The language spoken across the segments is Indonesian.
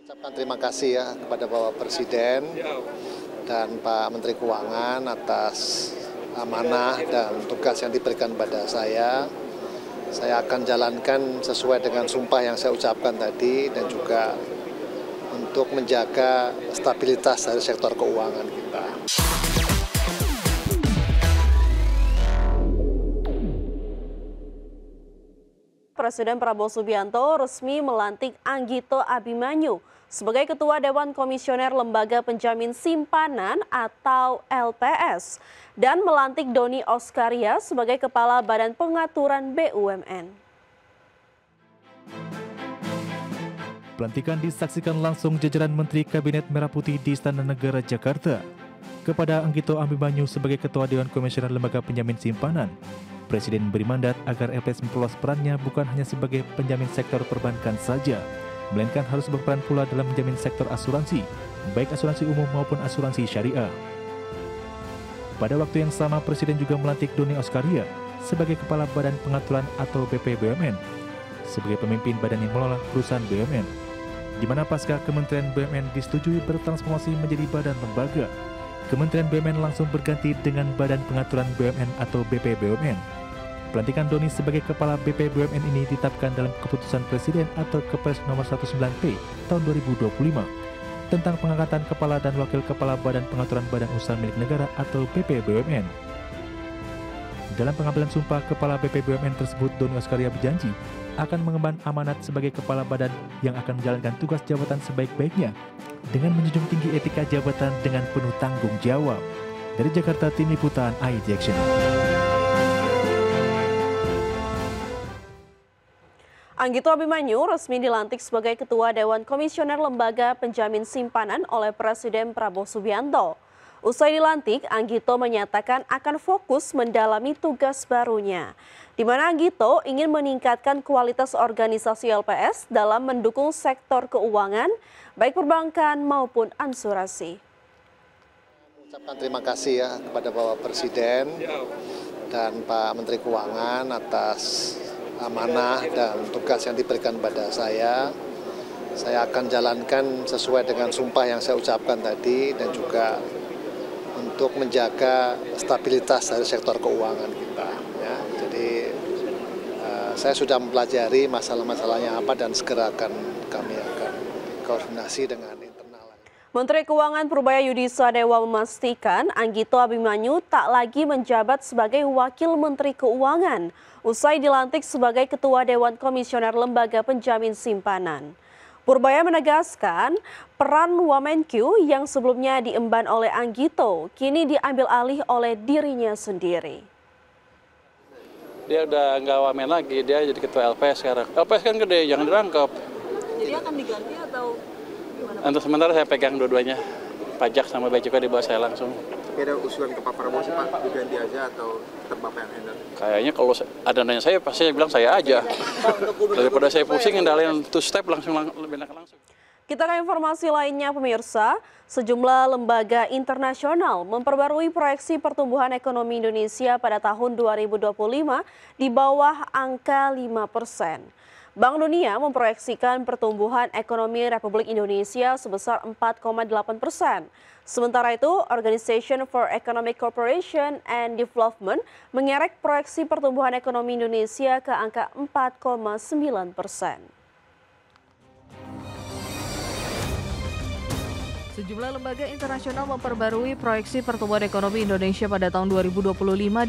Ucapkan terima kasih ya kepada Bapak Presiden dan Pak Menteri Keuangan atas amanah dan tugas yang diberikan pada saya. Saya akan jalankan sesuai dengan sumpah yang saya ucapkan tadi dan juga untuk menjaga stabilitas dari sektor keuangan kita. Presiden Prabowo Subianto resmi melantik Anggito Abimanyu sebagai Ketua Dewan Komisioner Lembaga Penjamin Simpanan atau LPS dan melantik Doni Oskaria sebagai Kepala Badan Pengaturan BUMN. Pelantikan disaksikan langsung jajaran Menteri Kabinet Merah Putih di Istana Negara Jakarta. Kepada Anggito Abimanyu sebagai Ketua Dewan Komisioner Lembaga Penjamin Simpanan, Presiden beri mandat agar LPS memperluas perannya bukan hanya sebagai penjamin sektor perbankan saja, melainkan harus berperan pula dalam menjamin sektor asuransi, baik asuransi umum maupun asuransi syariah. Pada waktu yang sama, Presiden juga melantik Doni Oskaria sebagai Kepala Badan Pengaturan atau BPBUMN, sebagai pemimpin badan yang mengelola perusahaan BUMN, di mana pasca Kementerian BUMN disetujui bertransformasi menjadi badan lembaga. Kementerian BUMN langsung berganti dengan Badan Pengaturan BUMN atau BPBUMN. Pelantikan Doni sebagai Kepala BPBUMN ini ditetapkan dalam Keputusan Presiden atau Kepres nomor 19P tahun 2025 tentang pengangkatan Kepala dan Wakil Kepala Badan Pengaturan Badan Usaha Milik Negara atau BPBUMN. Dalam pengambilan sumpah Kepala BPBUMN tersebut, Doni Oskaria berjanji akan mengemban amanat sebagai Kepala Badan yang akan menjalankan tugas jabatan sebaik-baiknya dengan menjunjung tinggi etika jabatan dengan penuh tanggung jawab. Dari Jakarta, Tim Liputan IT Action. Anggito Abimanyu resmi dilantik sebagai Ketua Dewan Komisioner Lembaga Penjamin Simpanan oleh Presiden Prabowo Subianto. Usai dilantik, Anggito menyatakan akan fokus mendalami tugas barunya, di mana Anggito ingin meningkatkan kualitas organisasi LPS dalam mendukung sektor keuangan, baik perbankan maupun asuransi. Ucapkan terima kasih ya kepada Bapak Presiden dan Pak Menteri Keuangan atas amanah dan tugas yang diberikan pada saya. Saya akan jalankan sesuai dengan sumpah yang saya ucapkan tadi dan juga untuk menjaga stabilitas dari sektor keuangan kita. Ya, jadi saya sudah mempelajari masalah-masalahnya apa dan segera kami akan koordinasi dengan internal. Menteri Keuangan Purbaya Yudi Sadewa memastikan Anggito Abimanyu tak lagi menjabat sebagai Wakil Menteri Keuangan usai dilantik sebagai Ketua Dewan Komisioner Lembaga Penjamin Simpanan. Purbaya menegaskan peran Wamenkyu yang sebelumnya diemban oleh Anggito kini diambil alih oleh dirinya sendiri. Dia udah nggak wamen lagi, dia jadi ketua LPS sekarang. LPS kan gede, jangan dirangkap. Jadi akan diganti atau gimana? Untuk sementara saya pegang dua-duanya, pajak sama bea cukai di bawah saya langsung. Tapi ada usulan ke Pak Prabowo sih Pak, diganti aja atau tetap Bapak yang handle? Kayaknya kalau ada nanya saya, pasti saya bilang saya aja. Daripada saya pusing, ngendalin two step langsung lebih enak langsung. Kita ke informasi lainnya pemirsa, sejumlah lembaga internasional memperbarui proyeksi pertumbuhan ekonomi Indonesia pada tahun 2025 di bawah angka 5%. Bank Dunia memproyeksikan pertumbuhan ekonomi Republik Indonesia sebesar 4,8%. Sementara itu, Organization for Economic Cooperation and Development mengerek proyeksi pertumbuhan ekonomi Indonesia ke angka 4,9%. Sejumlah lembaga internasional memperbarui proyeksi pertumbuhan ekonomi Indonesia pada tahun 2025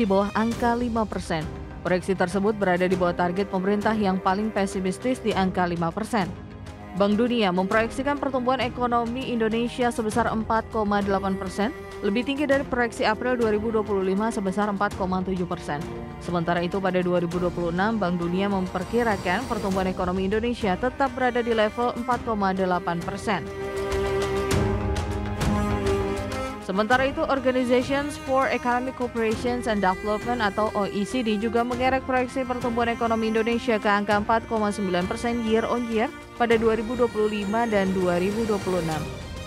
di bawah angka 5%. Proyeksi tersebut berada di bawah target pemerintah yang paling pesimistis di angka 5%. Bank Dunia memproyeksikan pertumbuhan ekonomi Indonesia sebesar 4,8%, lebih tinggi dari proyeksi April 2025 sebesar 4,7%. Sementara itu pada 2026, Bank Dunia memperkirakan pertumbuhan ekonomi Indonesia tetap berada di level 4,8%. Sementara itu, Organization for Economic Cooperation and Development atau OECD juga mengerek proyeksi pertumbuhan ekonomi Indonesia ke angka 4,9% year on year pada 2025 dan 2026.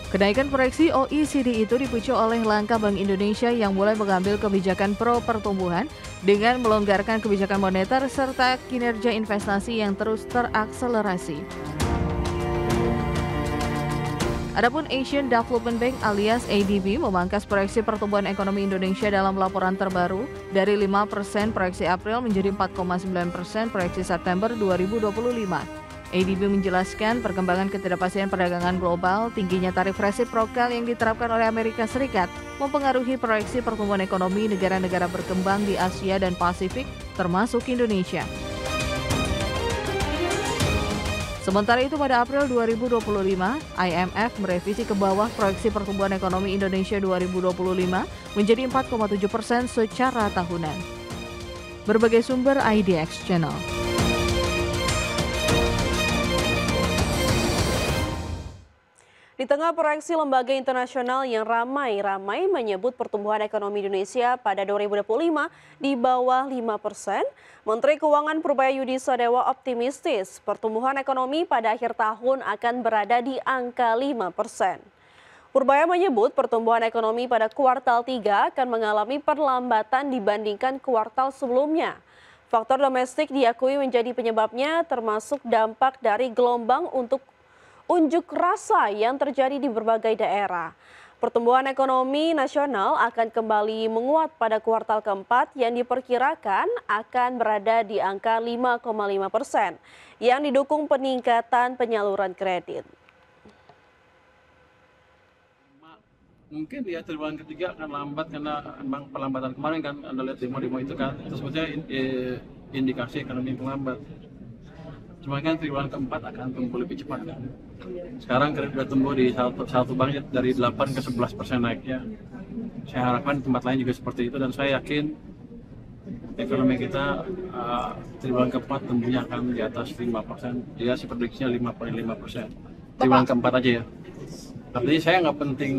Kenaikan proyeksi OECD itu dipicu oleh langkah Bank Indonesia yang mulai mengambil kebijakan pro pertumbuhan dengan melonggarkan kebijakan moneter serta kinerja investasi yang terus terakselerasi. Adapun Asian Development Bank alias ADB memangkas proyeksi pertumbuhan ekonomi Indonesia dalam laporan terbaru dari 5% proyeksi April menjadi 4,9% proyeksi September 2025. ADB menjelaskan perkembangan ketidakpastian perdagangan global, tingginya tarif resiprokal yang diterapkan oleh Amerika Serikat mempengaruhi proyeksi pertumbuhan ekonomi negara-negara berkembang di Asia dan Pasifik, termasuk Indonesia. Sementara itu pada April 2025, IMF merevisi ke bawah proyeksi pertumbuhan ekonomi Indonesia 2025 menjadi 4,7% secara tahunan. Berbagai sumber IDX Channel. Di tengah proyeksi lembaga internasional yang ramai-ramai menyebut pertumbuhan ekonomi Indonesia pada 2025 di bawah 5%, Menteri Keuangan Purbaya Yudi Sadewa optimistis pertumbuhan ekonomi pada akhir tahun akan berada di angka 5%. Purbaya menyebut pertumbuhan ekonomi pada kuartal 3 akan mengalami perlambatan dibandingkan kuartal sebelumnya. Faktor domestik diakui menjadi penyebabnya, termasuk dampak dari gelombang unjuk rasa yang terjadi di berbagai daerah. Pertumbuhan ekonomi nasional akan kembali menguat pada kuartal keempat yang diperkirakan akan berada di angka 5,5% yang didukung peningkatan penyaluran kredit. Mungkin ya triwulan ketiga akan lambat karena memang perlambatan kemarin kan Anda lihat demo-demo itu kan, itu sebetulnya indikasi ekonomi melambat. Cuma kan triwulan keempat akan tumbuh lebih cepat kan. Sekarang kredit sudah tumbuh di satu bank dari 8 ke 11% naiknya. Saya harapkan di tempat lain juga seperti itu, dan saya yakin ekonomi kita triwulan keempat tumbuhnya akan di atas 5%. Dia sih prediksinya 5,5%. Triwulan keempat aja ya. Artinya saya nggak penting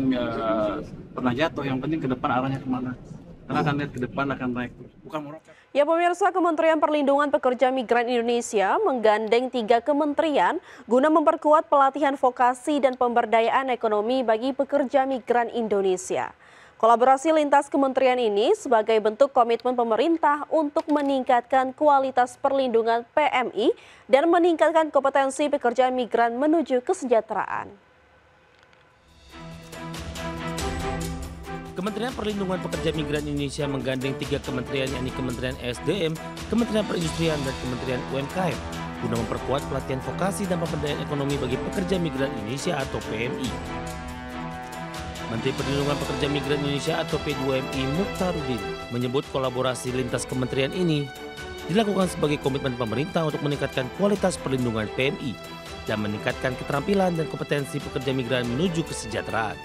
pernah jatuh, yang penting ke depan arahnya kemana. Karena akan lihat ke depan akan naik, bukan meroket. Ya pemirsa, Kementerian Perlindungan Pekerja Migran Indonesia menggandeng 3 kementerian guna memperkuat pelatihan vokasi dan pemberdayaan ekonomi bagi pekerja migran Indonesia. Kolaborasi lintas kementerian ini sebagai bentuk komitmen pemerintah untuk meningkatkan kualitas perlindungan PMI dan meningkatkan kompetensi pekerja migran menuju kesejahteraan. Kementerian Perlindungan Pekerja Migran Indonesia menggandeng 3 kementerian, yakni Kementerian SDM, Kementerian Perindustrian, dan Kementerian UMKM guna memperkuat pelatihan vokasi dan pemberdayaan ekonomi bagi pekerja migran Indonesia atau PMI. Menteri Perlindungan Pekerja Migran Indonesia atau P2MI Mukhtaruddin menyebut kolaborasi lintas kementerian ini dilakukan sebagai komitmen pemerintah untuk meningkatkan kualitas perlindungan PMI dan meningkatkan keterampilan dan kompetensi pekerja migran menuju kesejahteraan.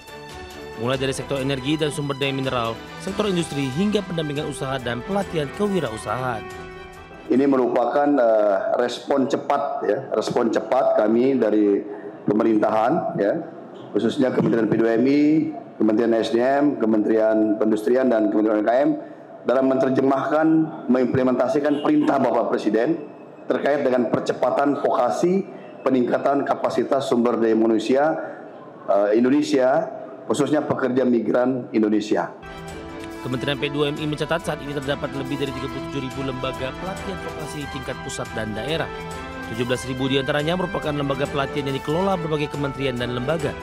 Mulai dari sektor energi dan sumber daya mineral, sektor industri hingga pendampingan usaha dan pelatihan kewirausahaan. Ini merupakan respon cepat kami dari pemerintahan, ya, khususnya Kementerian P2MI, Kementerian SDM, Kementerian Perindustrian, dan Kementerian UMKM dalam menerjemahkan, mengimplementasikan perintah Bapak Presiden terkait dengan percepatan vokasi, peningkatan kapasitas sumber daya manusia Indonesia, khususnya pekerja migran Indonesia. Kementerian P2MI mencatat saat ini terdapat lebih dari 37.000 lembaga pelatihan vokasi tingkat pusat dan daerah. 17.000 diantaranya merupakan lembaga pelatihan yang dikelola berbagai kementerian dan lembaga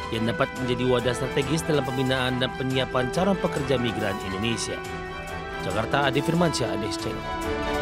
yang dapat menjadi wadah strategis dalam pembinaan dan penyiapan calon pekerja migran Indonesia. Jakarta, Ade Firmansyah, ADX Channel.